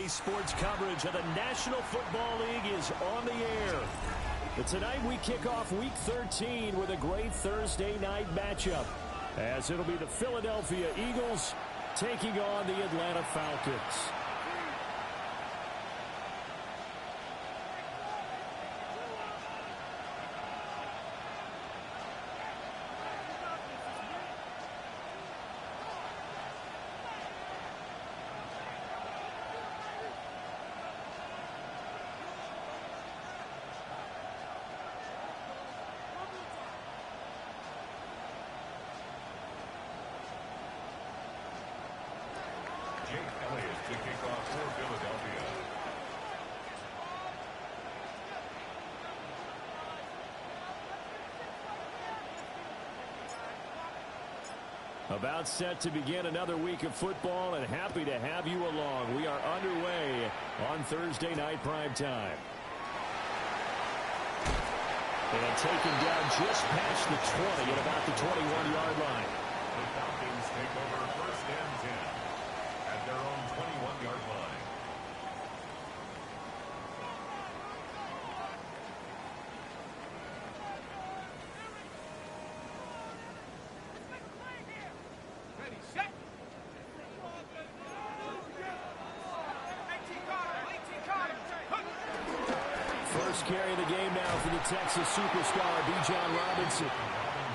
Today's sports coverage of the National Football League is on the air. But tonight we kick off Week 13 with a great Thursday night matchup, as it'll be the Philadelphia Eagles taking on the Atlanta Falcons. To kick off for Philadelphia. About set to begin another week of football, and happy to have you along. We are underway on Thursday night primetime. And taken down just past the 20 at about the 21-yard line. The Falcons take over first and 10 at their own 21-yard line. Ready, set. First carry of the game now for the Texas superstar, Bijan Robinson.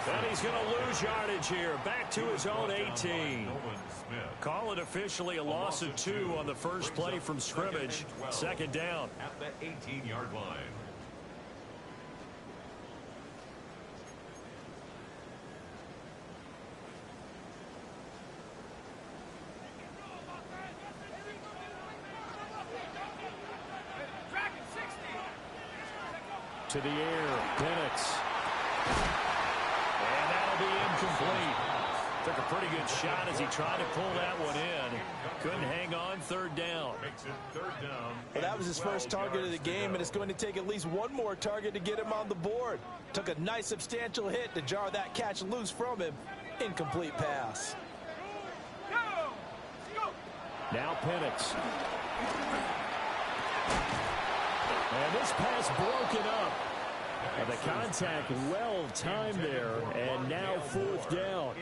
And he's going to lose yardage here. Back to his own 18. Call it officially a loss of 2 on the first play from scrimmage. Second down. At the 18-yard line. To the air, Penix. And that'll be incomplete. Took a pretty good shot as he tried to pull that one in. Couldn't hang on. Third down. Makes it third down. Well, that was his first target of the game, and it's going to take at least one more target to get him on the board. Took a nice substantial hit to jar that catch loose from him. Incomplete pass. Now Penix. And this pass broken up. And the contact well timed there, and now fourth down.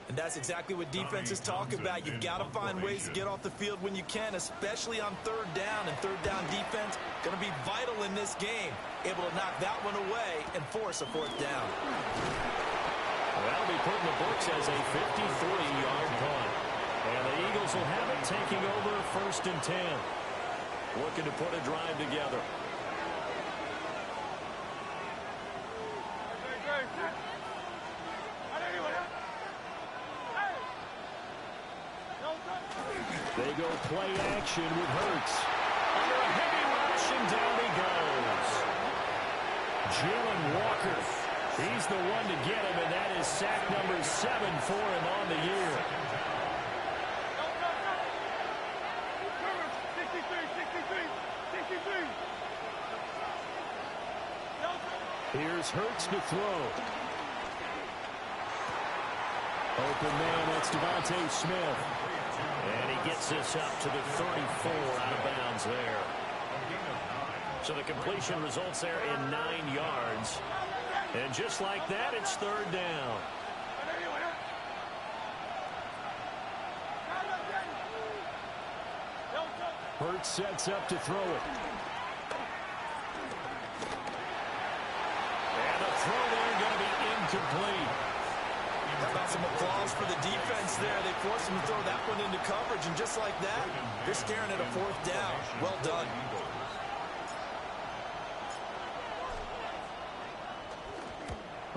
And that's exactly what defenses talk about. You've got to find ways to get off the field when you can, especially on third down. And third down defense going to be vital in this game. Able to knock that one away and force a fourth down. Well, that'll be put in the books as a 53-yard punt. And the Eagles will have it taking over first and 10. Looking to put a drive together. They go play action with Hurts. Under a heavy rush, and down he goes. Jalen Walker. He's the one to get him, and that is sack number 7 for him on the year. Here's Hurts to throw. Open man, that's Devontae Smith. And he gets this up to the 34 out of bounds there. So the completion results there in 9 yards. And just like that, it's third down. Hurts sets up to throw it. And the throw there going to be incomplete. How about some applause for the defense there? They forced him to throw that one into coverage, and just like that, they're staring at a fourth down. Well done.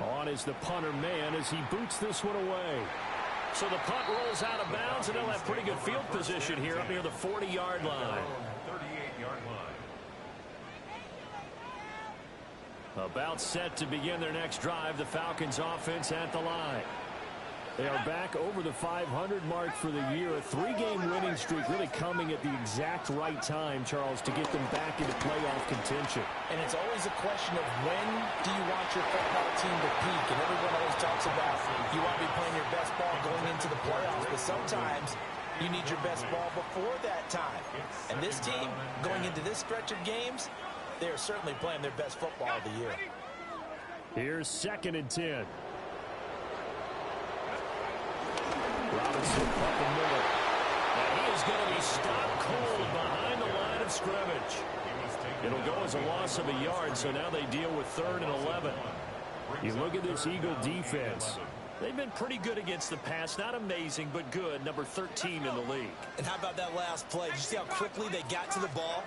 On is the punter man as he boots this one away. So the punt rolls out of bounds, and they'll have pretty good field position here up near the 40-yard line. 38-yard line. About set to begin their next drive, the Falcons offense at the line. They are back over the 500 mark for the year. A 3-game winning streak really coming at the exact right time, Charles, to get them back into playoff contention. And it's always a question of when do you want your football team to peak? And everyone always talks about you want to be playing your best ball going into the playoffs. But sometimes You need your best ball before that time. And this team, going into this stretch of games, they are certainly playing their best football of the year. Here's 2nd and 10. Robinson up the middle. And he is going to be stopped cold behind the line of scrimmage. It'll go as a loss of a yard, so now they deal with 3rd and 11. You look at this Eagle defense. They've been pretty good against the pass. Not amazing, but good. Number 13 in the league. And how about that last play? Did you see how quickly they got to the ball?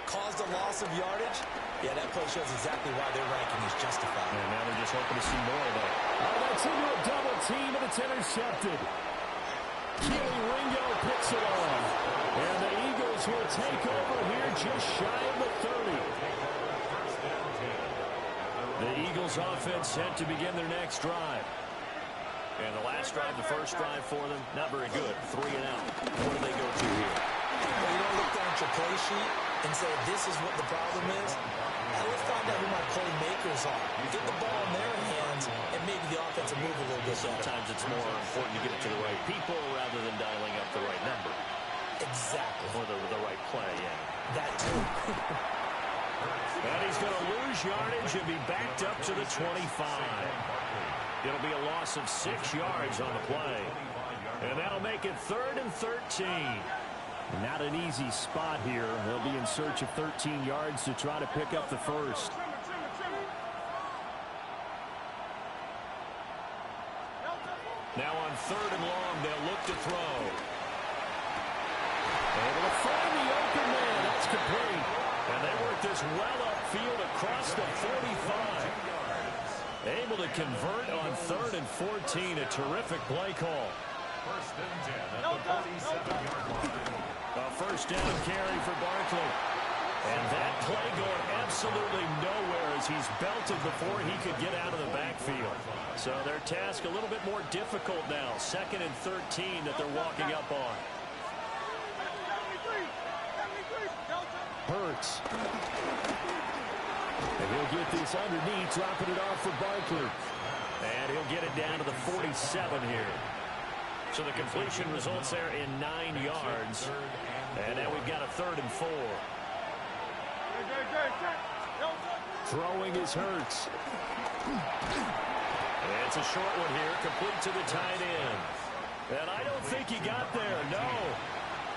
Caused a loss of yardage? Yeah, that play shows exactly why their ranking is justified. And now they're just hoping to see more of that. Oh, that's into a double team, and it's intercepted. Keely Ringo picks it off. And the Eagles will take over here just shy of the 30. The Eagles offense set to begin their next drive. And the last drive, the first drive for them, not very good. 3 and out. What do they go to here? Well, you don't look down at your play sheet and say, this is what the problem is. Now let's find out who my playmakers are. Get the ball in their hands, and maybe the offense will move a little bit better. Sometimes it's more important to get it to the right people rather than dialing up the right number. Exactly. Or the right play, yeah. That too. And he's going to lose yardage and be backed up to the 25. It'll be a loss of 6 yards on the play. And that'll make it 3rd and 13. Not an easy spot here. They'll be in search of 13 yards to try to pick up the first. Now on 3rd and long, they'll look to throw. Able to find the open man. That's complete. And they work this well upfield across the 45. Able to convert on 3rd and 14. A terrific play call. 1st and 10 at the 47-yard line. A first down carry for Barkley. And that play going absolutely nowhere as he's belted before he could get out of the backfield. So their task a little bit more difficult now. 2nd and 13 that they're walking up on. Hurts. And he'll get this underneath, dropping it off for Barkley. And he'll get it down to the 47 here. So the completion results there in 9 yards. And now we've got a 3rd and 4. Throwing is Hurts. And it's a short one here, complete to the tight end. And I don't think he got there, no.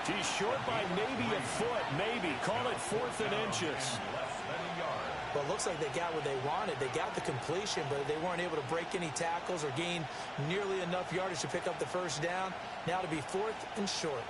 He's short by maybe a foot, maybe. Call it 4th and inches. Well, it looks like they got what they wanted. They got the completion, but they weren't able to break any tackles or gain nearly enough yardage to pick up the first down. Now to be 4th and short.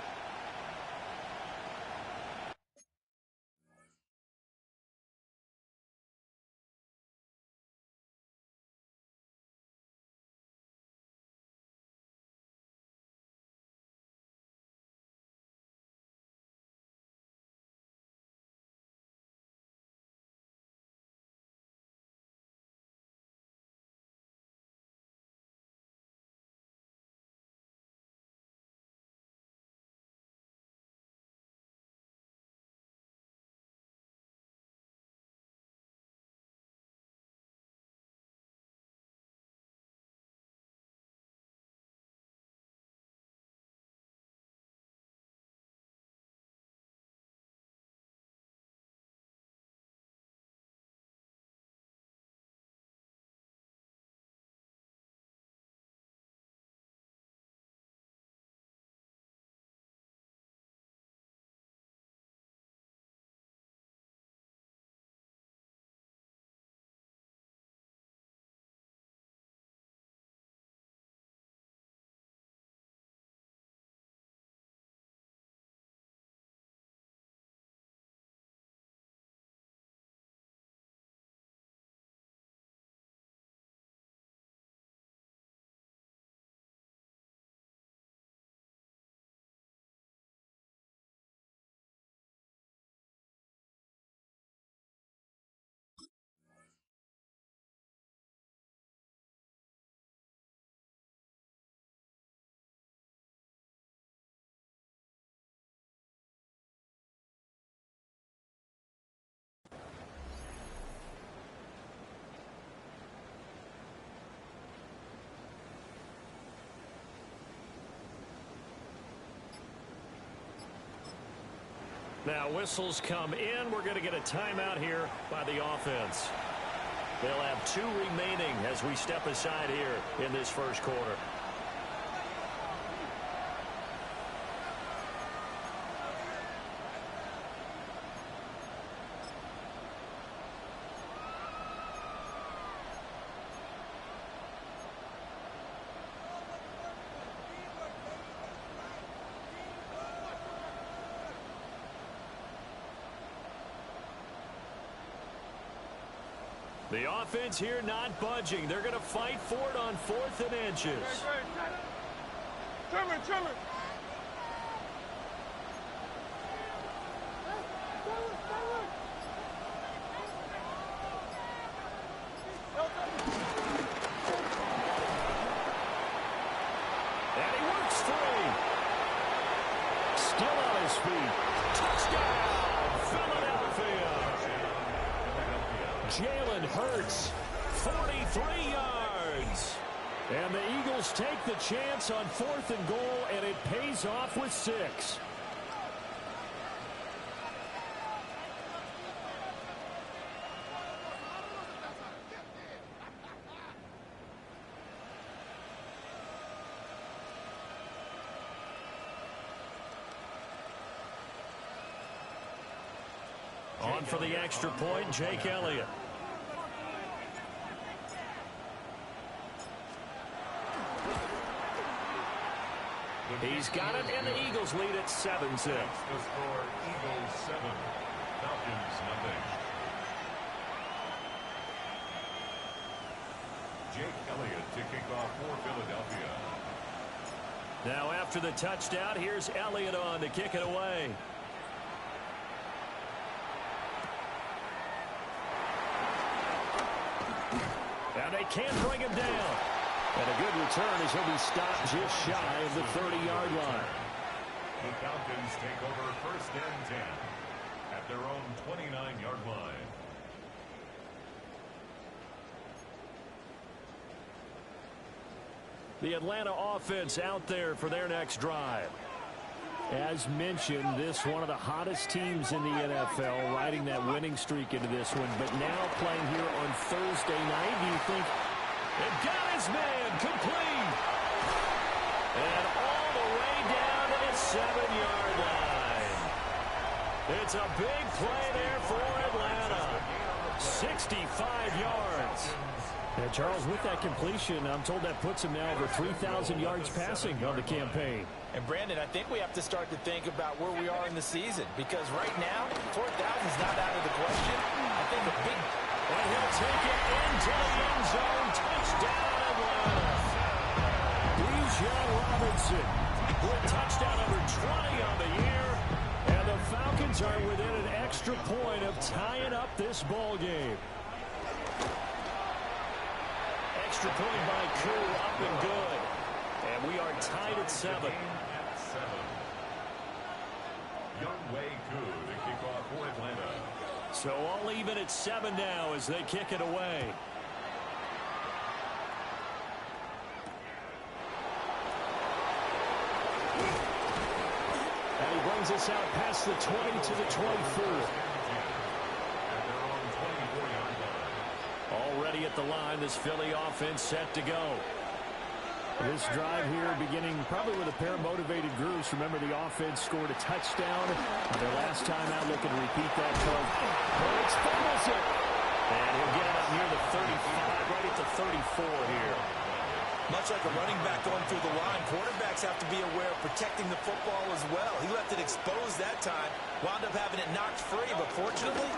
Now whistles come in. We're going to get a timeout here by the offense. They'll have 2 remaining as we step aside here in this first quarter. The offense here not budging. They're going to fight for it on 4th and inches. Trimmer. And he works free. Still on his feet. Touchdown, Philadelphia. Jalen Hurts, 43 yards. And the Eagles take the chance on 4th and goal, and it pays off with 6. On for the extra point, Jake Elliott. He's got it, and the Eagles lead at 7-6. The score, Eagles 7, Falcons nothing. Jake Elliott to kick off for Philadelphia. Now after the touchdown, here's Elliott on to kick it away. And they can't bring him down. And a good return as he'll be stopped just shy of the 30-yard line. The Falcons take over 1st and 10 at their own 29-yard line. The Atlanta offense out there for their next drive. As mentioned, this one of the hottest teams in the NFL, riding that winning streak into this one. But now playing here on Thursday night, do you think they've got his man complete? And all the way down to the 7-yard line. It's a big play there for Atlanta. 65 yards. And Charles, with that completion, I'm told that puts him now over 3,000 yards passing on the campaign. And Brandon, I think we have to start to think about where we are in the season, because right now 4,000 is not out of the question. I think a big... And he'll take it into the end zone. Touchdown, Atlanta. Bijan Robinson with touchdown number 20 on the year. And the Falcons are within an extra point of tying up this ball game. Extra point by Koo, up and good. And we are tied at 7. Young Wei Koo to kick off for Atlanta. So all even at 7 now as they kick it away. And he brings us out past the 20 to the 24. Already at the line, this Philly offense set to go. This drive here beginning probably with a pair of motivated groups. Remember, the offense scored a touchdown their last time out, looking to repeat that play. Hurts fumbles it. And he'll get it up near the 35, right at the 34 here. Much like a running back going through the line, quarterbacks have to be aware of protecting the football as well. He left it exposed that time, wound up having it knocked free, but fortunately,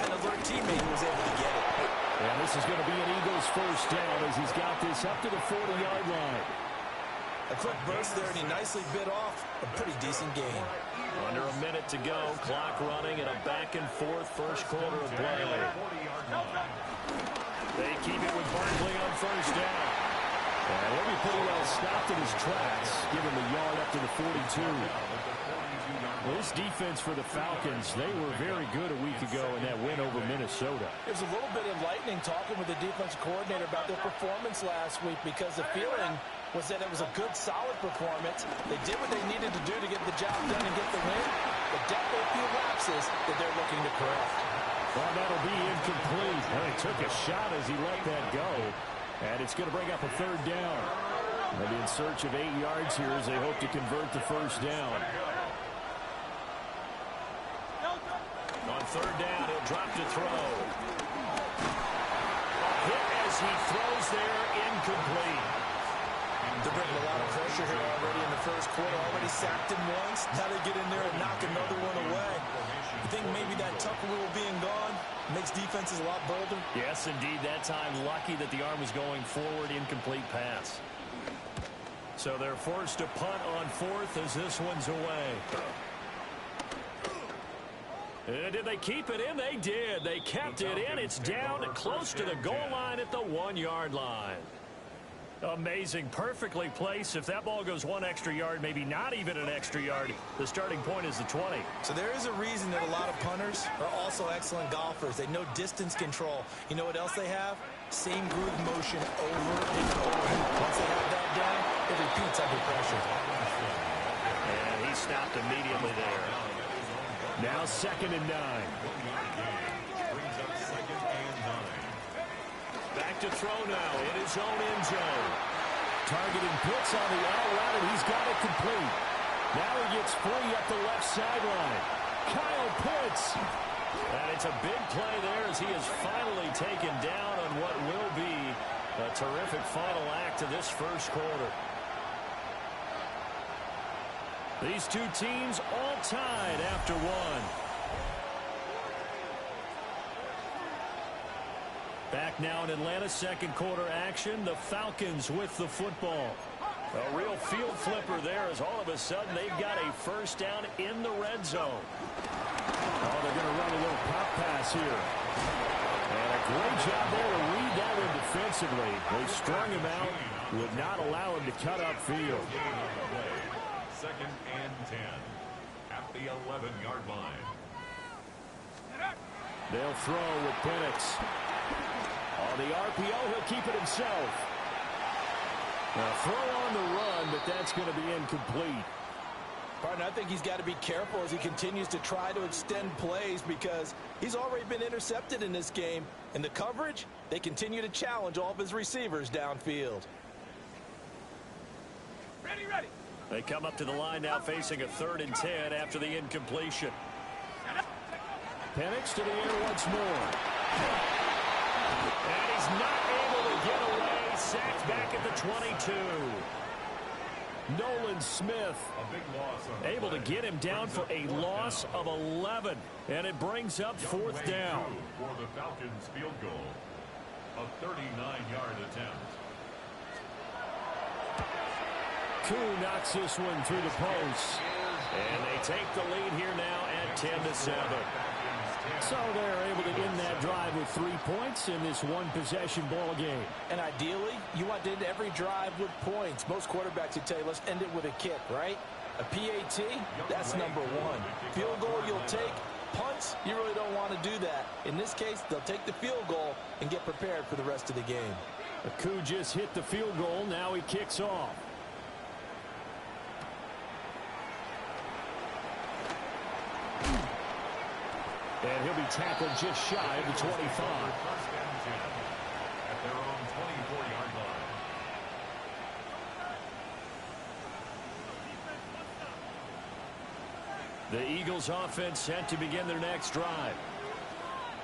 had an alert teammate who was able to get it. And this is going to be an Eagles first down as he's got this up to the 40-yard line. A quick burst there, and he nicely bit off a pretty decent gain. Under a minute to go, clock running, and a back-and-forth first quarter of play. They keep it with Barkley on first down. And he'll be pretty well stopped in his tracks, giving the yard up to the 42. Well, this defense for the Falcons, they were very good a week ago in that win over Minnesota. It was a little bit enlightening talking with the defensive coordinator about their performance last week, because the feeling was that it was a good, solid performance. They did what they needed to do to get the job done and get the win. but definitely a few lapses that they're looking to correct. Well, that'll be incomplete. Well, he took a shot as he let that go, and it's going to bring up a third down. They'll be in search of 8 yards here as they hope to convert the first down. On third down, he'll drop to throw. A hit as he throws there, incomplete. They're bringing a lot of pressure here already in the first quarter. Already sacked him once. Now they get in there and knock another one away. You think maybe that Tucker rule being gone makes defenses a lot bolder? Yes, indeed. That time, lucky that the arm was going forward, incomplete pass. So they're forced to punt on fourth as this one's away. Did they keep it in? They did. They kept it in. It's down close to the goal line at the 1-yard line. Amazing. Perfectly placed. If that ball goes 1 extra yard, maybe not even an extra yard, the starting point is the 20. So there is a reason that a lot of punters are also excellent golfers. They know distance control. You know what else they have? Same groove motion over and over. Once they have that down, it repeats under pressure. And he stopped immediately there. Now 2nd and 9. Back to throw now in his own end zone. Targeting Pitts on the out route, and he's got it complete. Now he gets free up the left sideline. Kyle Pitts. And it's a big play there as he is finally taken down on what will be a terrific final act of this first quarter. These two teams all tied after one. Back now in Atlanta's second quarter action, the Falcons with the football. A real field flipper there as all of a sudden they've got a first down in the red zone. Oh, they're going to run a little pop pass here. And a great job there to read that one defensively. They strung him out, would not allow him to cut upfield. 2nd and 10 at the 11-yard line. They'll throw with Penix. On the RPO, he'll keep it himself. Now throw on the run, but that's going to be incomplete. Partner, I think he's got to be careful as he continues to try to extend plays because he's already been intercepted in this game. And the coverage, they continue to challenge all of his receivers downfield. Ready, ready. They come up to the line now facing a 3rd and 10 after the incompletion. Penix to the air once more. And he's not able to get away. Sacked back at the 22. Nolan Smith able to get him down for a loss of 11. And it brings up 4th down. For the Falcons field goal. A 39-yard attempt. Koo knocks this one through the post. And they take the lead here now at 10-7. So they're able to end that drive with 3 points in this one-possession ball game. And ideally, you want to end every drive with points. Most quarterbacks would tell you, let's end it with a kick, right? A PAT, that's number 1. Field goal you'll take. Punts, you really don't want to do that. In this case, they'll take the field goal and get prepared for the rest of the game. Koo just hit the field goal. Now he kicks off. And he'll be tackled just shy of the 25. At their own 24-yard line. The Eagles offense set to begin their next drive.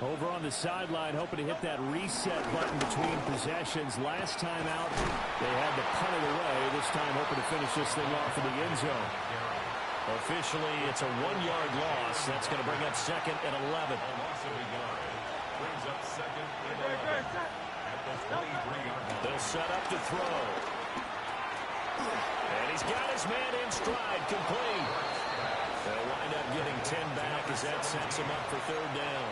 Over on the sideline, hoping to hit that reset button between possessions. Last time out, they had to punt it away. This time, hoping to finish this thing off in the end zone. Officially, it's a 1-yard loss. That's going to bring up 2nd and 11. Loss of a yard. Brings up 2nd and 11 at the 23-yard line. They'll set up to throw. And he's got his man in stride, complete. They'll wind up getting 10 back as that sets him up for 3rd down.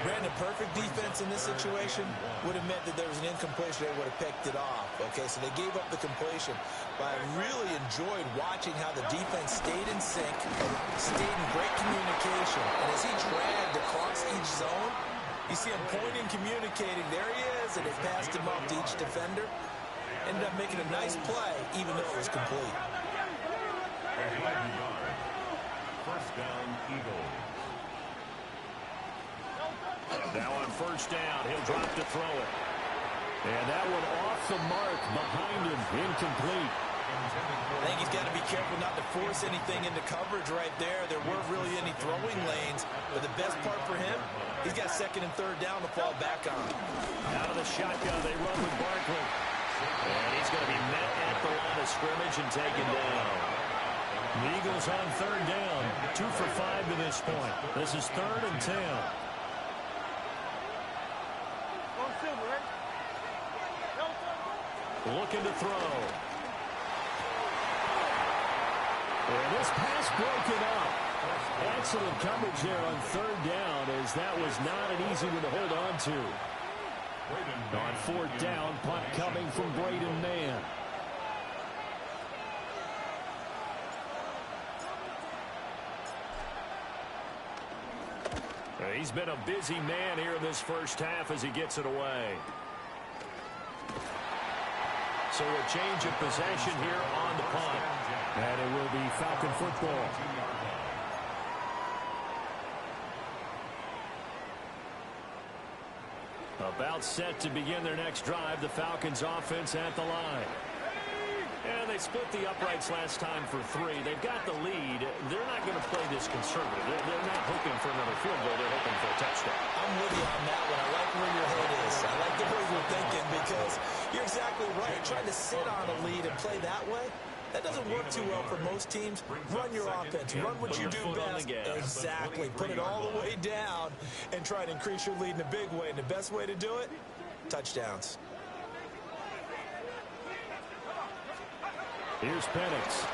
Brandon, perfect defense in this situation would have meant that there was an incompletion. They would have picked it off. Okay, so they gave up the completion. But I really enjoyed watching how the defense stayed in sync, stayed in great communication. And as he dragged across each zone, you see him pointing, communicating. There he is, and they passed him up to each defender. Ended up making a nice play, even though it was complete. first down, Eagles. Now on first down, he'll drop to throw it. And that one off the mark behind him, incomplete. I think he's got to be careful not to force anything into coverage right there. There weren't really any throwing lanes, but the best part for him, he's got second and third down to fall back on. Out of the shotgun, they run with Barkley. And he's going to be met at the line of scrimmage and taken down. The Eagles on third down, 2 for 5 to this point. This is 3rd and 10. Looking to throw. And this pass broken up. Excellent coverage there on third down, as that was not an easy one to hold on to. On fourth down, punt coming from Braden Mann. He's been a busy man here in this first half as he gets it away. So a change of possession here on the punt. And it will be Falcon football. About set to begin their next drive, the Falcons offense at the line. And they split the uprights last time for 3. They've got the lead. They're not going to play this conservative. They're not hoping for another field goal. They're hoping for a touchdown. I'm with you on that one. I like where your head is. I like the way you're thinking, because you're exactly right. Trying to sit on a lead and play that way, that doesn't work too well for most teams. Run your offense. Run what you do best. Exactly. Put it all the way down and try to increase your lead in a big way. And the best way to do it, touchdowns. Here's Penix.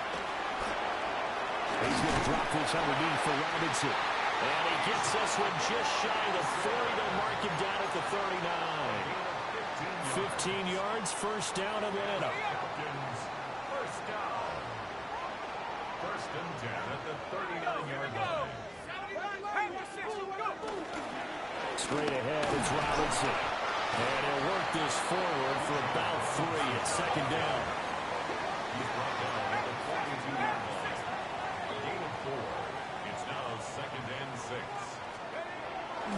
He's going to drop this underneath for Robinson. And he gets this one just shy of the 40. They'll mark him down at the 39. 15 yards, first down, Atlanta. First down. First and 10 at the 39-yard line. Straight ahead is Robinson. And he'll work this forward for about 3 at second down. He's brought down at the 42-yard line. A gain of 4. It's now second and 6.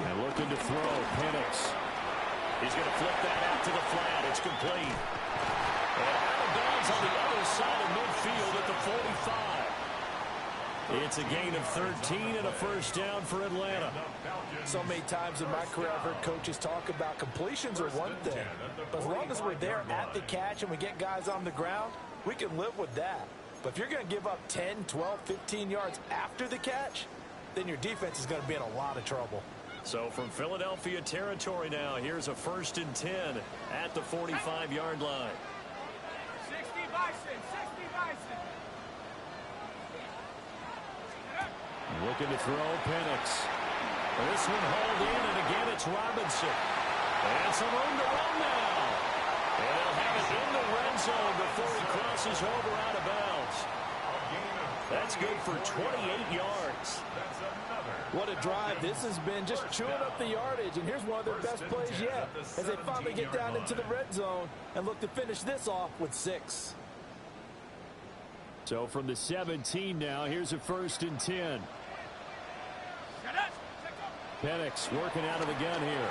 And looking to throw, Penix. He's going to flip that out to the flat. It's complete. And out of bounds on the other side of midfield at the 45. It's a gain of 13 and a first down for Atlanta. So many times in my career, I've heard coaches talk about completions are one thing. But as long as we're there at the catch and we get guys on the ground, we can live with that. But if you're going to give up 10, 12, 15 yards after the catch, then your defense is going to be in a lot of trouble. So from Philadelphia territory now, here's a first and 10 at the 45-yard line. 60 Bison, 60 Bison. Looking to throw, Penix. This one hauled in, and again it's Robinson. And some room to run now. And he'll have it in the red zone before he crosses over out of bounds. That's good for 28 yards. What a drive this has been, just chewing up the yardage. And here's one of their best plays yet, as they finally get down into the red zone and look to finish this off with 6. So from the 17 now, here's a first and 10. Penix working out of the gun here.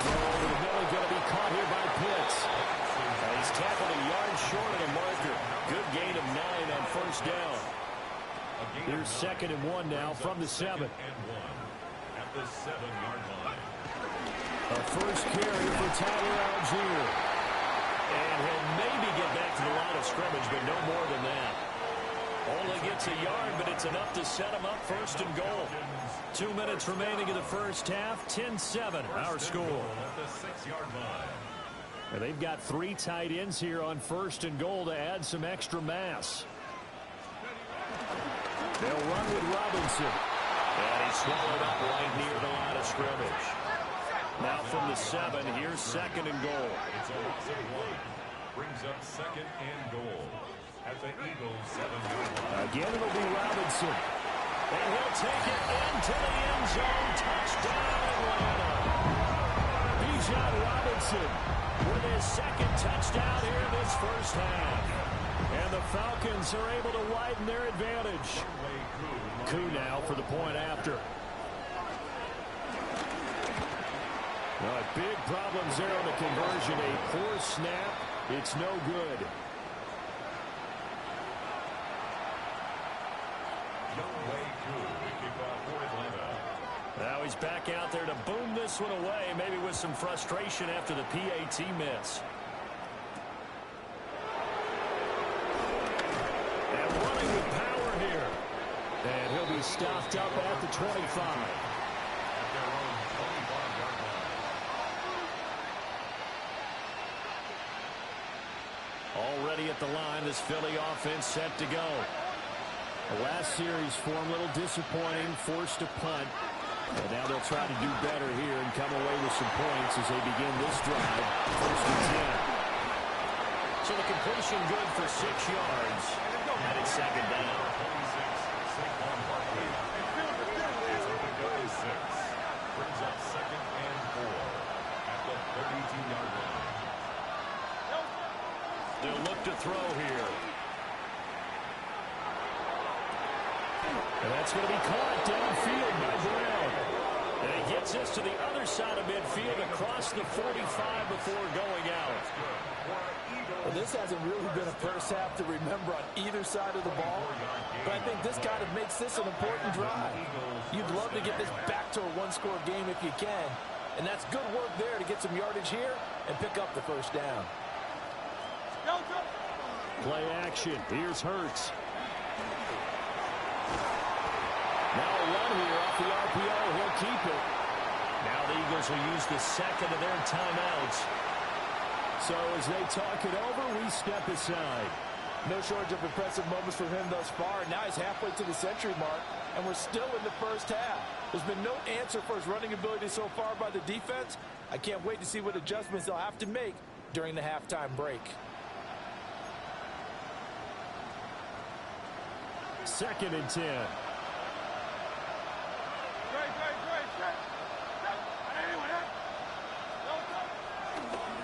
Throw over the middle, going to be caught here by Pitts. He's tackled a yard short of the marker. Good gain of 9 on first down. Here's second and 1 now from the 7. At the 7-yard line. A first carry for Tyler Algier. And he'll maybe get back to the line of scrimmage, but no more than that. Only gets a yard, but it's enough to set him up first and goal. 2 minutes remaining in the first half. 10-7, our score. At the 6-yard line. And they've got 3 tight ends here on first and goal to add some extra mass. They'll run with Robinson. And he's swallowed up right near the line of scrimmage. Now from the 7, here's second and goal. It's a loss of 1. Brings up second and goal at the Eagles' 7-yard line. Again, it'll be Robinson. And he'll take it into the end zone. Touchdown, Atlanta. Bijan Robinson with his second touchdown here in this first half. And the Falcons are able to widen their advantage. Coup now for the point after. Big problems there on the conversion. A poor snap. It's no good. Now he's back out there to boom this one away, maybe with some frustration after the PAT miss. And running with power here. And he'll be stopped up at the 25. Already at the line, this Philly offense set to go. The last series for him, a little disappointing, forced a punt. And now they'll try to do better here and come away with some points as they begin this drive. First and 10. So the completion good for 6 yards. And it's second down. Brings up second and 4 at the 32-yard line. They'll look to throw here. And that's going to be caught downfield by Brown. And he gets this to the other side of midfield across the 45 before going out. Well, this hasn't really been a first half to remember on either side of the ball. But I think this kind of makes this an important drive. You'd love to get this back to a one-score game if you can. And that's good work there to get some yardage here and pick up the first down. Play action. Here's Hurts. Now a run here off the RPO. He'll keep it. Now the Eagles will use the second of their timeouts. So as they talk it over, we step aside. No shortage of impressive moments for him thus far. Now he's halfway to the century mark, and we're still in the first half. There's been no answer for his running ability so far by the defense. I can't wait to see what adjustments they'll have to make during the halftime break. Second and 10.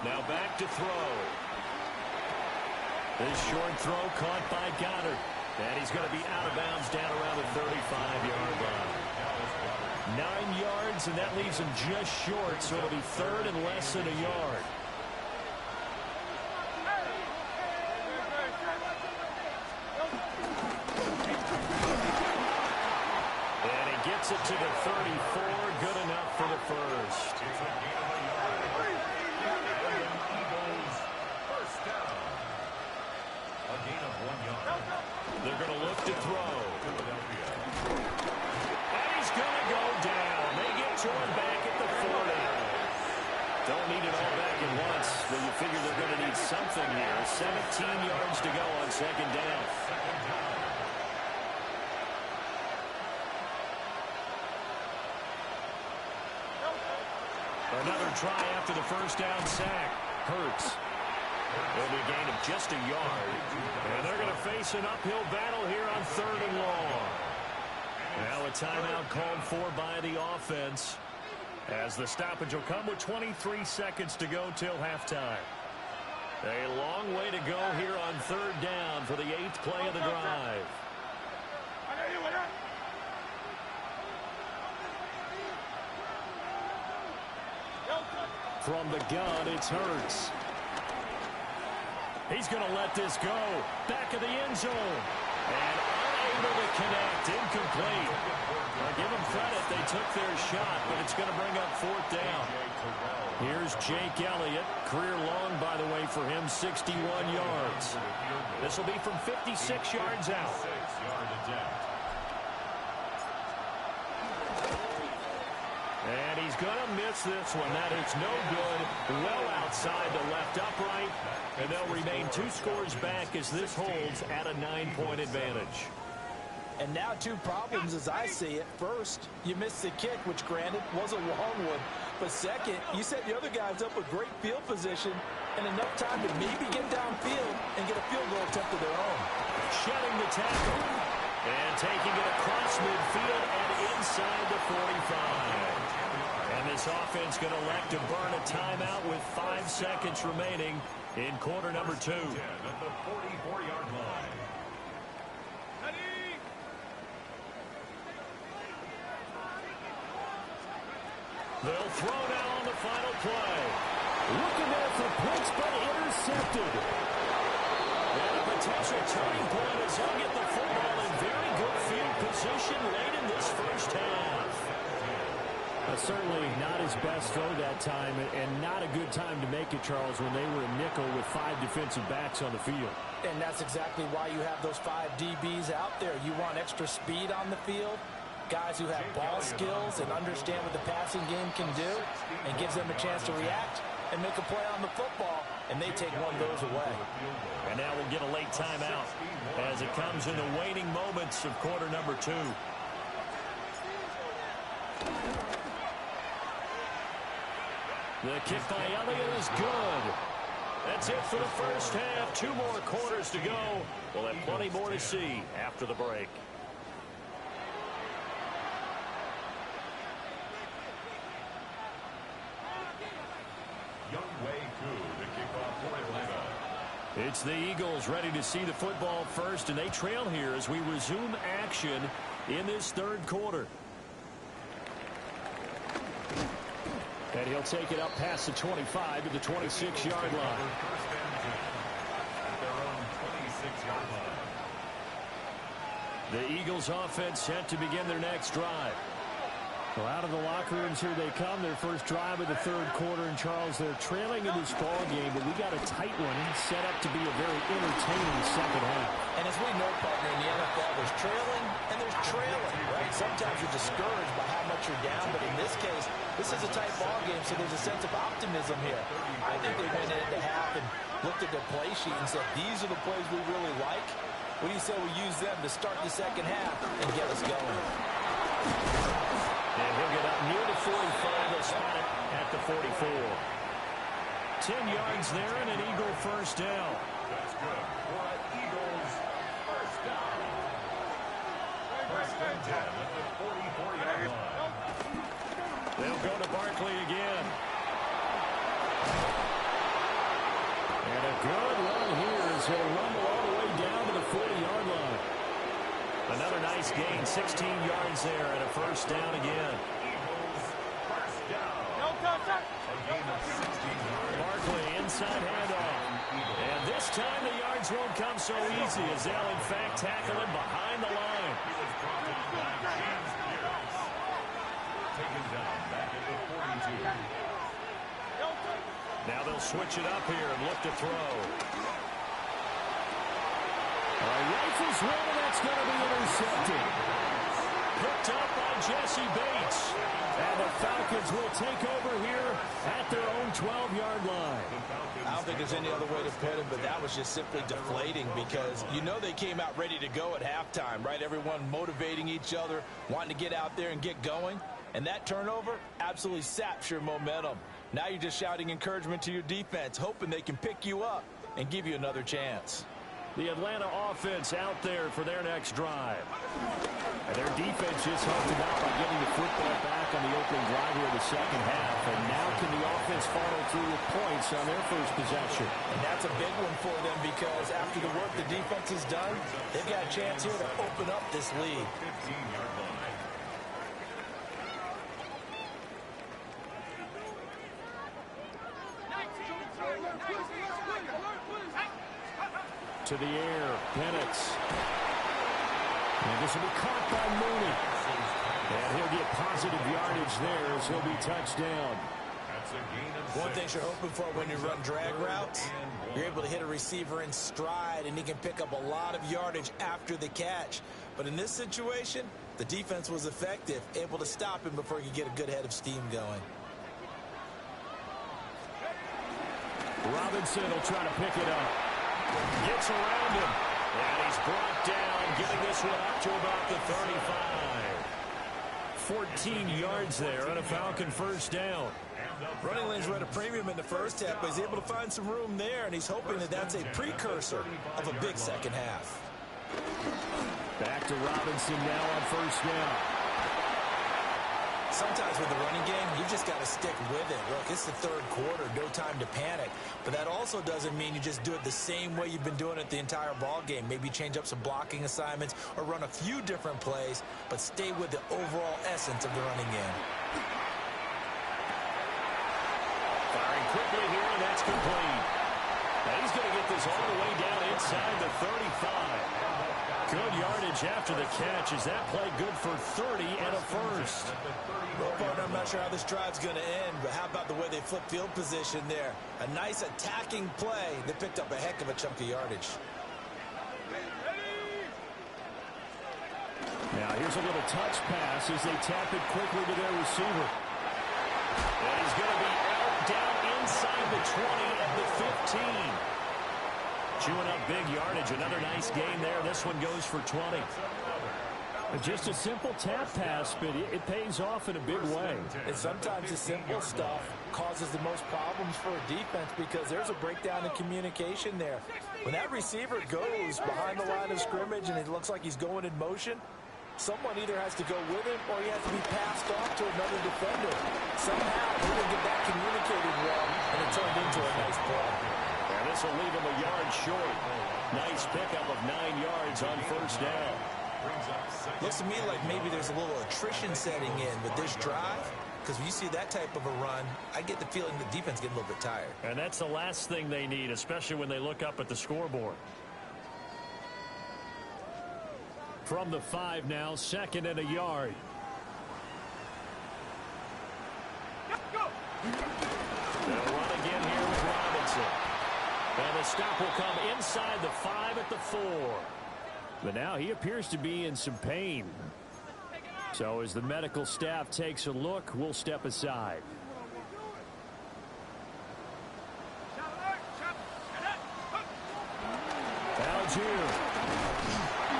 Now back to throw. This short throw caught by Goddard. And he's going to be out of bounds down around the 35-yard line. 9 yards, and that leaves him just short, so it'll be third and less than a yard. And he gets it to the 34, good enough for the first. They're going to look to throw. And he's going to go down. They get to him back at the 40. Don't need it all back at once, but you figure they're going to need something here. 17 yards to go on second down. Another try after the first down sack. Hurts. It'll be a gain of just a yard. And they're going to face an uphill battle here on third and long. Now a timeout called for by the offense, as the stoppage will come with 23 seconds to go till halftime. A long way to go here on third down for the 8th play of the drive. From the gun, it's Hurts. He's going to let this go. Back of the end zone. And unable to connect. Incomplete. I'll give them credit. They took their shot, but it's going to bring up fourth down. Here's Jake Elliott. Career long, by the way, for him, 61 yards. This will be from 56 yards out. And he's going to miss this one. That is no good. Well outside the left upright. And they'll remain 2 scores back as this holds at a 9-point advantage. And now 2 problems as I see it. First, you missed the kick, which granted was a long one. But second, you set the other guys up with great field position and enough time to maybe get downfield and get a field goal attempt of their own. Shedding the tackle. And taking it across midfield and inside the 45. And this offense going to elect to burn a timeout with 5 seconds remaining in quarter number 2. 10 at the 44-yard line. They'll throw now on the final play. Looking there for points, but intercepted. And a potential turning point as he'll get the football in very good field position late in this first half. Certainly not his best throw that time, and not a good time to make it, Charles, when they were a nickel with 5 defensive backs on the field. And that's exactly why you have those 5 DBs out there. You want extra speed on the field, guys who have ball skills and understand what the passing game can do, and gives them a chance to react and make a play on the football, and they take one of those away. And now we'll get a late timeout as it comes in the waning moments of quarter number 2. The kick by Elliott is good. That's it for the first half. 2 more quarters to go. We'll have plenty more to see after the break. It's the Eagles ready to see the football first, and they trail here as we resume action in this third quarter. And he'll take it up past the 25 to the 26-yard line. The Eagles offense set to begin their next drive. Well, out of the locker rooms here they come. Their first drive of the third quarter. And, Charles, they're trailing in this ball game, but we got a tight one set up to be a very entertaining second half. And as we know, partner, in the NFL, there's trailing and there's trailing, right? Sometimes you're discouraged by how much you're down, but in this case, this is a tight ball game, so there's a sense of optimism here. I think they went into half and looked at their play sheet and said, these are the plays we really like. What do you say we use them to start the second half and get us going? And he'll get up near the 45. They'll spot it at the 44. 10 yards there and an Eagle first down. That's good for an Eagles first down. First and 10 at the 44-yard line. They'll go to Barkley again. And a good run here as he'll rumble all the way down to the 40-yard line. Another nice gain, 16 yards there, and a first down again. Eagles first down. A gain of 16 yards. Barkley inside handoff. And this time the yards won't come so easy as they'll in fact tackle him behind the line. He was brought in by James Pierce. Taken down back at the 42. Now they'll switch it up here and look to throw. Rifles one, and that's going to be intercepted. Picked up by Jesse Bates. And the Falcons will take over here at their own 12-yard line. I don't think there's any other way to put it, but that was just simply deflating because you know they came out ready to go at halftime, right? Everyone motivating each other, wanting to get out there and get going. And that turnover absolutely saps your momentum. Now you're just shouting encouragement to your defense, hoping they can pick you up and give you another chance. The Atlanta offense out there for their next drive. And their defense just helped them out by getting the football back on the opening drive here in the second half. And now can the offense follow through with points on their first possession? And that's a big one for them because after the work the defense has done, they've got a chance here to open up this lead. 15-yard line. To the air, Penix. And this will be caught by Mooney. And he'll get positive yardage there as he'll be touched down. That's a gain of 6. One thing you're hoping for when you run drag routes, you're able to hit a receiver in stride and he can pick up a lot of yardage after the catch. But in this situation, the defense was effective, able to stop him before he could get a good head of steam going. Robinson will try to pick it up. Gets around him. And he's brought down, getting this one up to about the 35. 14 yards there on a Falcon first down. Running lanes were at a premium in the first half, but he's able to find some room there, and he's hoping that that's a precursor of a big second half. Back to Robinson now on first down. sometimes with the running game, you just got to stick with it. Look, it's the third quarter, no time to panic. But that also doesn't mean you just do it the same way you've been doing it the entire ball game. Maybe change up some blocking assignments or run a few different plays, but stay with the overall essence of the running game. Firing quickly here, and that's complete. Now he's going to get this all the way down inside the 35. Good yardage after the catch. Is that play good for 30 and a first? Well, partner, I'm not sure how this drive's going to end, but how about the way they flip field position there? A nice attacking play. They picked up a heck of a chunk of yardage. Now here's a little touch pass as they tap it quickly to their receiver. And he's going to be out down inside the 20 at the 15. Chewing up big yardage. Another nice gain there. This one goes for 20. Just a simple tap pass, but it pays off in a big way. And sometimes the simple stuff causes the most problems for a defense because there's a breakdown in communication there. When that receiver goes behind the line of scrimmage and it looks like he's going in motion, someone either has to go with him or he has to be passed off to another defender. Somehow they didn't get that communicated well, and it turned into a nice play. And this will leave him a yard short. Nice pickup of 9 yards on first down. Looks to me like maybe there's a little attrition setting in with this drive, because when you see that type of a run, I get the feeling the defense getting a little bit tired. And that's the last thing they need, especially when they look up at the scoreboard. From the 5 now, 2nd and a yard. They'll run again here with Robinson. And the stop will come inside the 5 at the 4. But now he appears to be in some pain. So as the medical staff takes a look, we'll step aside. Algier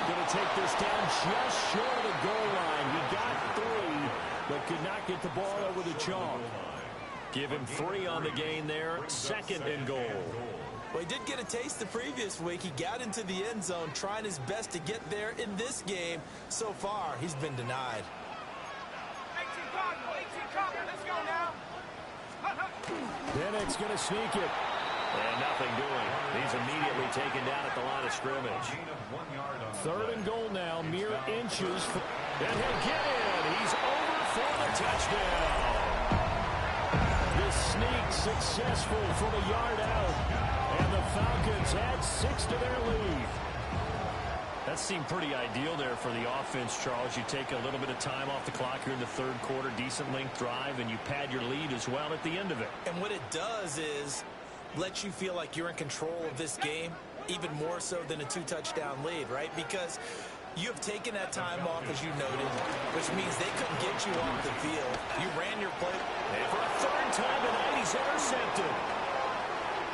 going to take this down just short of the goal line. He got 3, but could not get the ball over the chalk. Give him 3 on the gain there. 2nd and goal. Well, he did get a taste the previous week. He got into the end zone, trying his best to get there in this game. So far, he's been denied. 18 Cardinal, let's go now. Bennett's going to sneak it. And nothing doing. He's immediately taken down at the line of scrimmage. 3rd and goal now, mere inches. And he'll get in. He's over for the touchdown. The sneak successful from a yard out. And the Falcons add 6 to their lead. That seemed pretty ideal there for the offense, Charles. You take a little bit of time off the clock here in the 3rd quarter, decent length drive, and you pad your lead as well at the end of it. And what it does is let you feel like you're in control of this game, even more so than a 2-touchdown lead, right? Because you have taken that time off, as you noted, which means they couldn't get you off the field. You ran your play. And for a 3rd time tonight, he's intercepted.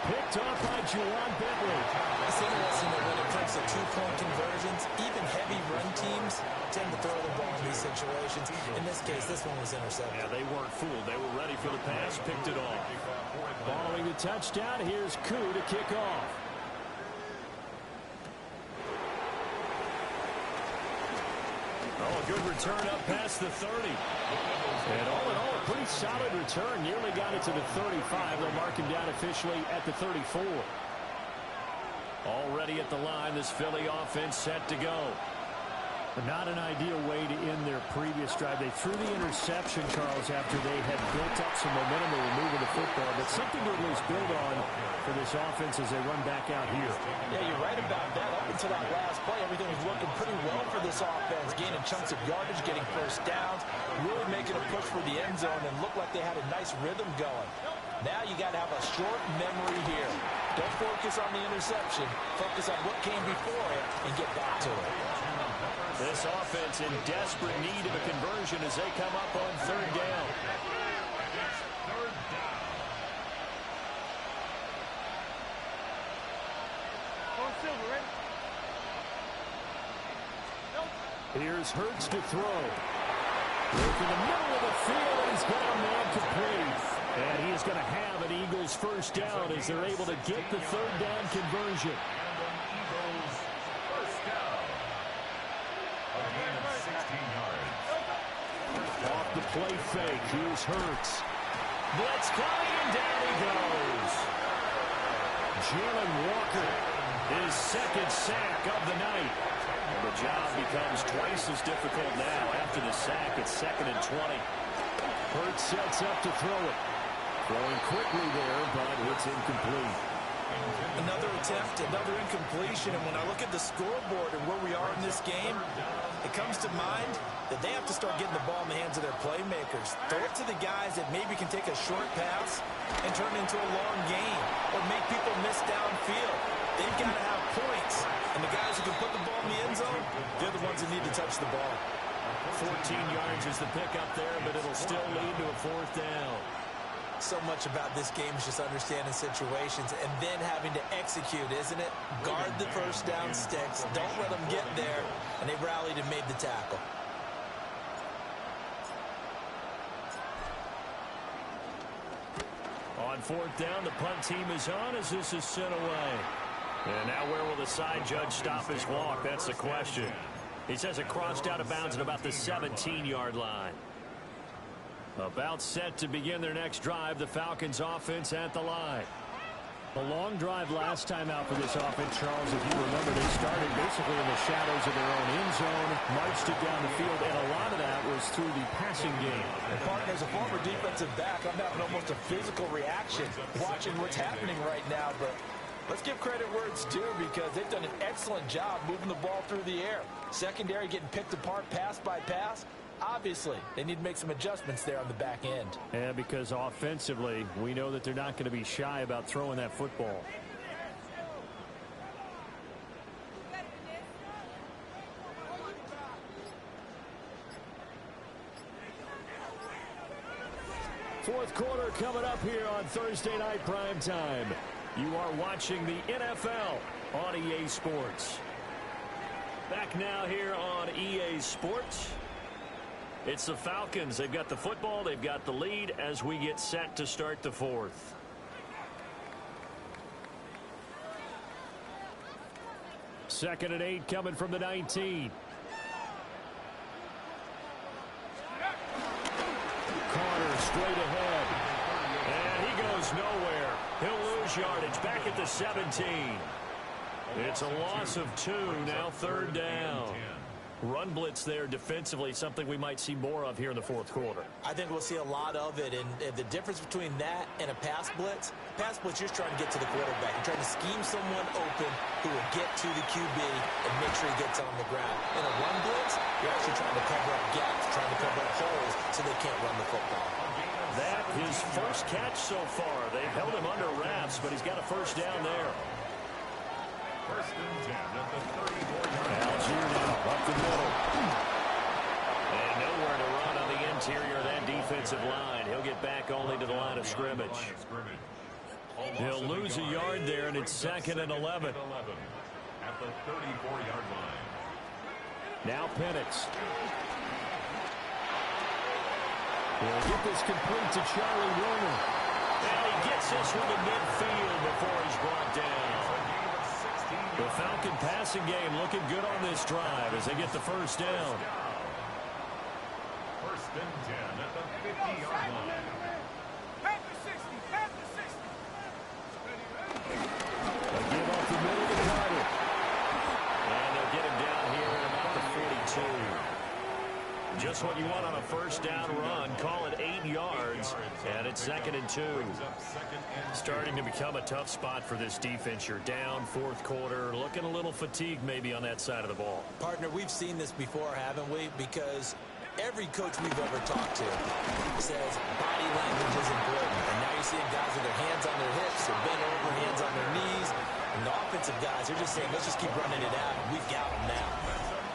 Picked up by Juwan Bentley. It's interesting that when it comes to 2-point conversions, even heavy run teams tend to throw the ball in these situations. In this case, this one was intercepted. Yeah, they weren't fooled. They were ready for the pass, picked it off. Following the touchdown, here's Koo to kick off. Oh, a good return up past the 30. And all in all, a pretty solid return. Nearly got it to the 35. They'll mark him down officially at the 34. Already at the line, this Philly offense set to go. But not an ideal way to end their previous drive. They threw the interception, Charles, after they had built up some momentum. They were moving the football, but something to at least build on for this offense as they run back out here. Yeah, you're right about that. Up until that last play, everything was working pretty well for this offense, gaining chunks of yardage, getting first downs, really making a push for the end zone, and looked like they had a nice rhythm going. Now you got to have a short memory here. Don't focus on the interception. Focus on what came before it and get back to it. This offense in desperate need of a conversion as they come up on 3rd down. Here's Hurts to throw. Look in the middle of the field, and he's got a man complete. And he is going to have an Eagles first down as they're able to get the 3rd down conversion. Off the play fake. Here's Hurts. Blitz coming, and down he goes. Jalen Walker, his second sack of the night. And the job becomes twice as difficult now after the sack. It's 2nd and 20. Hurts sets up to throw it. Throwing quickly there, but it's incomplete. Another attempt, another incompletion, and when I look at the scoreboard and where we are in this game, it comes to mind that they have to start getting the ball in the hands of their playmakers. Throw it to the guys that maybe can take a short pass and turn it into a long game or make people miss downfield. They've got to have points, and the guys who can put the ball in the end zone, they're the ones that need to touch the ball. 14 yards is the pickup there, but it'll still lead to a 4th down. So much about this game is just understanding situations and then having to execute, isn't it? Guard the first down sticks. Don't let them get there. And they rallied and made the tackle. On 4th down, the punt team is on as this is sent away. And now where will the side judge stop his walk? That's the question. He says it crossed out of bounds at about the 17-yard line. About set to begin their next drive, the Falcons offense at the line. A long drive last time out for this offense, Charles. If you remember, they started basically in the shadows of their own end zone, marched it down the field, and a lot of that was through the passing game. And partner, as a former defensive back, I'm having almost a physical reaction watching what's happening right now. But let's give credit where it's due because they've done an excellent job moving the ball through the air. Secondary getting picked apart pass by pass. Obviously, they need to make some adjustments there on the back end. Yeah, because offensively, we know that they're not going to be shy about throwing that football. Fourth quarter coming up here on Thursday Night Primetime. You are watching the NFL on EA Sports. Back now here on EA Sports. It's the Falcons. They've got the football. They've got the lead as we get set to start the 4th. Second and 8 coming from the 19. Carter straight ahead. And he goes nowhere. He'll lose yardage back at the 17. It's a loss of 2, now 3rd down. Run blitz there defensively, something we might see more of here in the 4th quarter. I think we'll see a lot of it, and the difference between that and a pass blitz, you're just trying to get to the quarterback. You're trying to scheme someone open who will get to the QB and make sure he gets on the ground. In a run blitz, you're actually trying to cover up gaps, trying to cover up holes so they can't run the football. That his first catch so far. They've held him under wraps, but he's got a 1st down there. 1st and 10 at the 34-yard line. Algier now up the middle. And nowhere to run on the interior of that defensive line. He'll get back only to the line of scrimmage. He'll lose a yard there, and it's 2nd and 11. At the 34-yard line. Now Penix. He'll get this complete to Charlie Warner. And he gets this one to midfield before he's brought down. The Falcon passing game looking good on this drive as they get the 1st down. 1st and 10 at the 50-yard line. Pass the 60. Pass the 60. They give off the middle to Carter. And they'll get him down here at about the 42. Just what you want on a 1st down run. Call it 8 yards. And it's 2nd and 2. Starting to become a tough spot for this defense. You're down 4th quarter. Looking a little fatigued maybe on that side of the ball. Partner, we've seen this before, haven't we? Because every coach we've ever talked to says body language is important. And now you're seeing guys with their hands on their hips, they're bent over, hands on their knees. And the offensive guys, they're just saying, let's just keep running it out. We've got them now.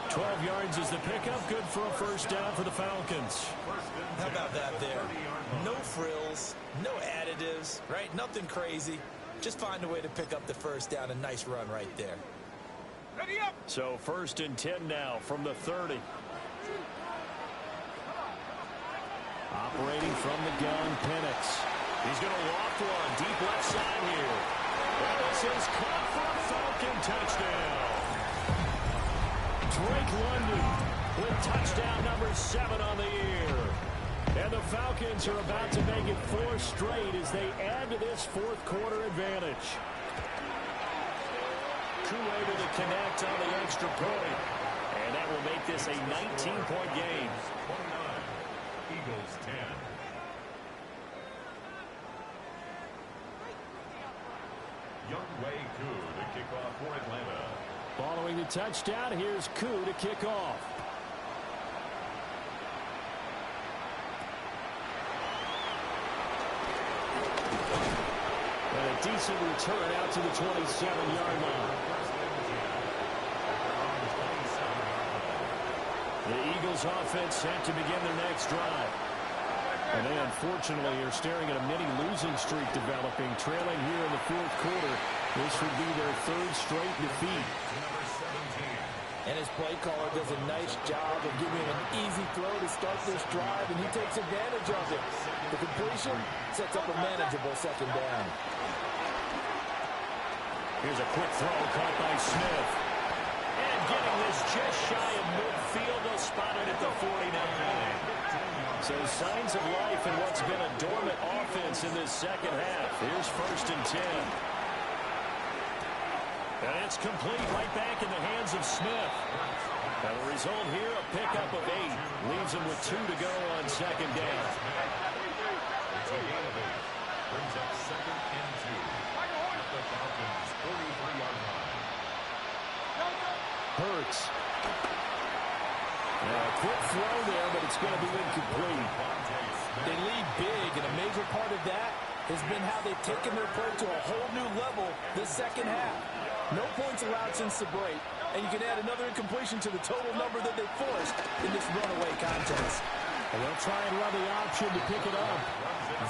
12 yards is the pickup. Good for a 1st down for the Falcons. How about that there? No frills, no additives, right? Nothing crazy. Just find a way to pick up the 1st down. A nice run right there. Ready up. So 1st and 10 now from the 30. Operating from the gun, Penix. He's going to loft one deep left side here. This is caught for a Falcon touchdown. Drake London with touchdown number 7 on the year. And the Falcons are about to make it 4 straight as they add to this fourth quarter advantage. Koo able to connect on the extra point. And that will make this a 19-point game. 29, Eagles 10. Younghoe Koo to kick off for Atlanta. Following the touchdown, here's Koo to kick off. And a decent return out to the 27-yard line. The Eagles offense set to begin their next drive. And they unfortunately are staring at a mini losing streak developing, trailing here in the fourth quarter. This would be their 3rd straight defeat. And his play caller does a nice job of giving him an easy throw to start this drive, and he takes advantage of it. The completion sets up a manageable second down. Here's a quick throw caught by Smith. And getting this just shy of midfield, they'll spot it at the 49. So signs of life in what's been a dormant offense in this second half. Here's 1st and 10. And it's complete right back in the hands of Smith. And the result here, a pickup of 8. Leaves him with 2 to go on second down. It's a gain of 8. Brings up 2nd and 2. At the Falcons' 43-yard line. Hurts. Quick throw there, but it's going to be incomplete. They lead big, and a major part of that has been how they've taken their play to a whole new level this second half. No points allowed since the break, and you can add another incompletion to the total number that they forced in this runaway contest. And they'll try and run the option to pick it up.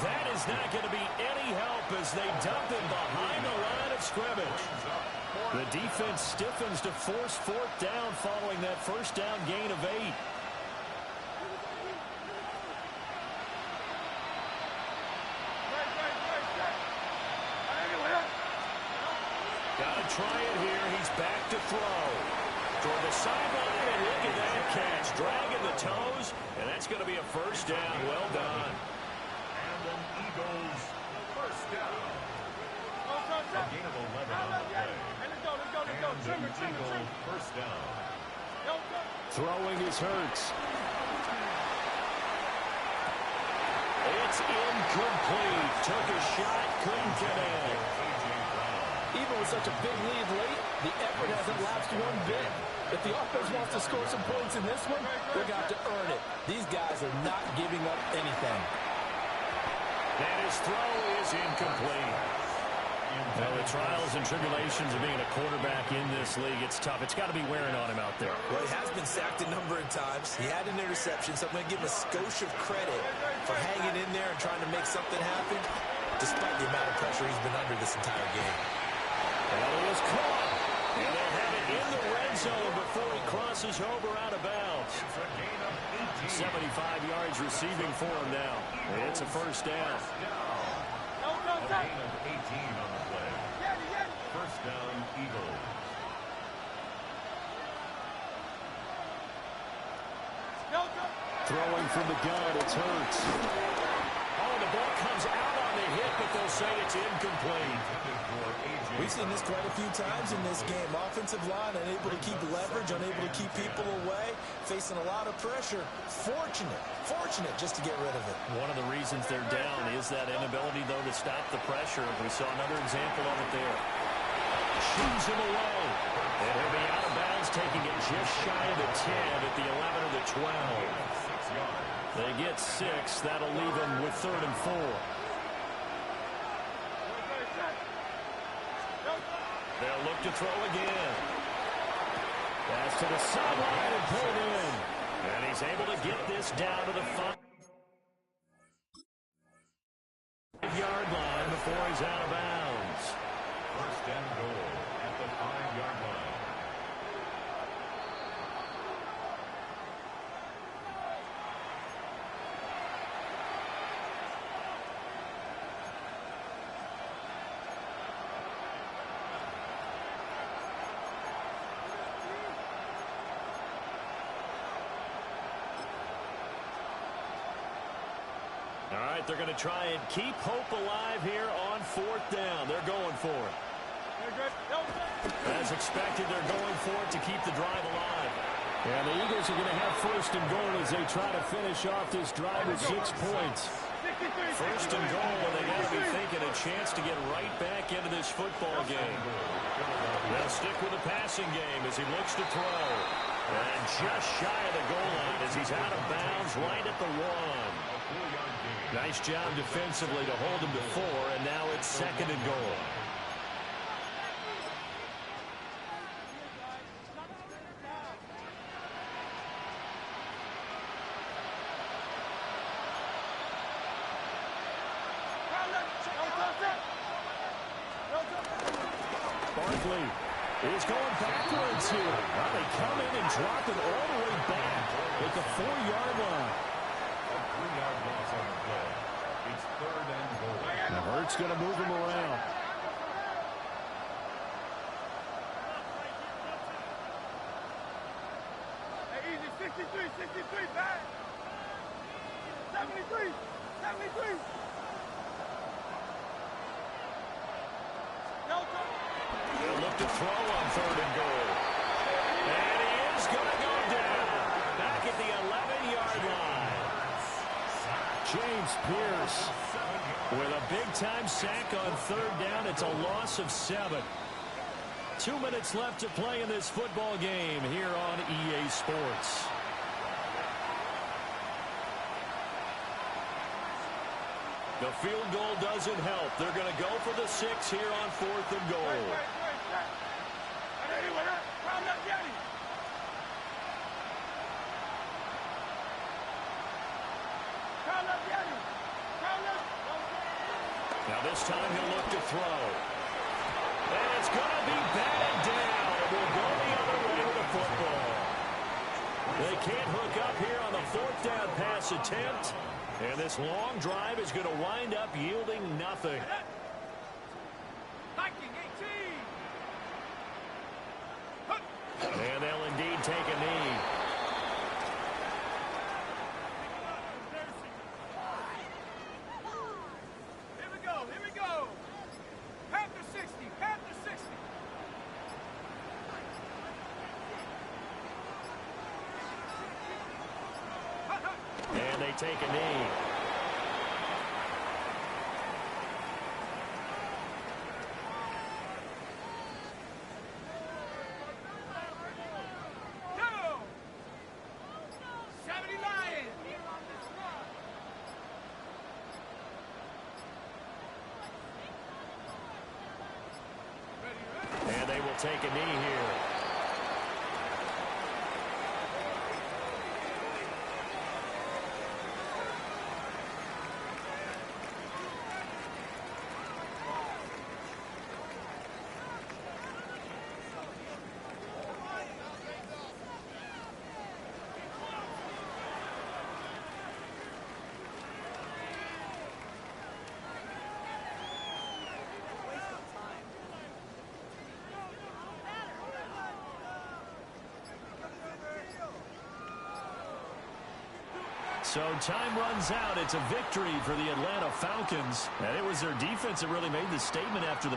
That is not going to be any help as they dump him behind the line of scrimmage. The defense stiffens to force 4th down following that first down gain of 8. Got to try it here. He's back to throw. Toward the sideline, and look at that catch. Dragging the toes, and that's going to be a first down. Well done. And an Eagles first down. A gain of 11 on the play. And an Eagle first down. Throwing is Hurts. It's incomplete. Took a shot, couldn't connect. Even with such a big lead late, the effort hasn't lapsed one bit. If the offense wants to score some points in this one, they're going to have to earn it. These guys are not giving up anything. And his throw is incomplete. Well, the trials and tribulations of being a quarterback in this league, it's tough. It's got to be wearing on him out there. Well, he has been sacked a number of times. He had an interception, so I'm going to give him a skosh of credit for hanging in there and trying to make something happen, despite the amount of pressure he's been under this entire game. Well, he is caught. And they'll have it in the red zone before he crosses over out of bounds. 75 yards receiving for him now. It's a first down. A gain of 18 on the play. First down, Eagles. Throwing from the gun, it's Hurts. Oh, the ball comes out on the hit, but they'll say it's incomplete. We've seen this quite a few times in this game. Offensive line unable to keep leverage, unable to keep people away, facing a lot of pressure. Fortunate just to get rid of it. One of the reasons they're down is that inability, though, to stop the pressure. We saw another example of it there. Shoots him away. And he'll be out of bounds, taking it just shy of the 10 at the 11 or the 12. 6 yards. They get 6. That'll leave them with 3rd and 4. They'll look to throw again. Pass to the sideline and pulled in. And he's able to get this down to the 5-yard line before he's out of bounds. First and goal at the 5-yard line. right, they're going to try and keep hope alive here on 4th down. They're going for it. As expected, they're going for it to keep the drive alive. And the Eagles are going to have 1st and goal as they try to finish off this drive with 6 points. 1st and goal, and they got to be thinking a chance to get right back into this football game. They'll stick with the passing game as he looks to throw. And just shy of the goal line as he's out of bounds right at the 1. Nice job defensively to hold him to 4, and now it's 2nd and goal. Barkley is going backwards here. Well, they come in and drop it all the way back at the 4-yard line. A 3-yard loss on the play. It's 3rd and goal. And Hurts going to move him around. Hey, easy, 63, back. 73. They'll look to throw on 3rd and goal. And he is going to go down. Back at the 11-yard line. James Pierce With a big-time sack on 3rd down, it's a loss of 7. 2 minutes left to play in this football game here on EA Sports. The field goal doesn't help. They're going to go for the 6 here on 4th and goal. Now this time he'll look to throw. And it's going to be batted down. It will go the other way with the football. They can't hook up here on the 4th down pass attempt. And this long drive is going to wind up yielding nothing. And they'll indeed take a knee. Here we go. Panther 60. And they take a knee. Go! 70 Lions. And they will take a knee here. So time runs out. It's a victory for the Atlanta Falcons. And it was their defense that really made the statement after the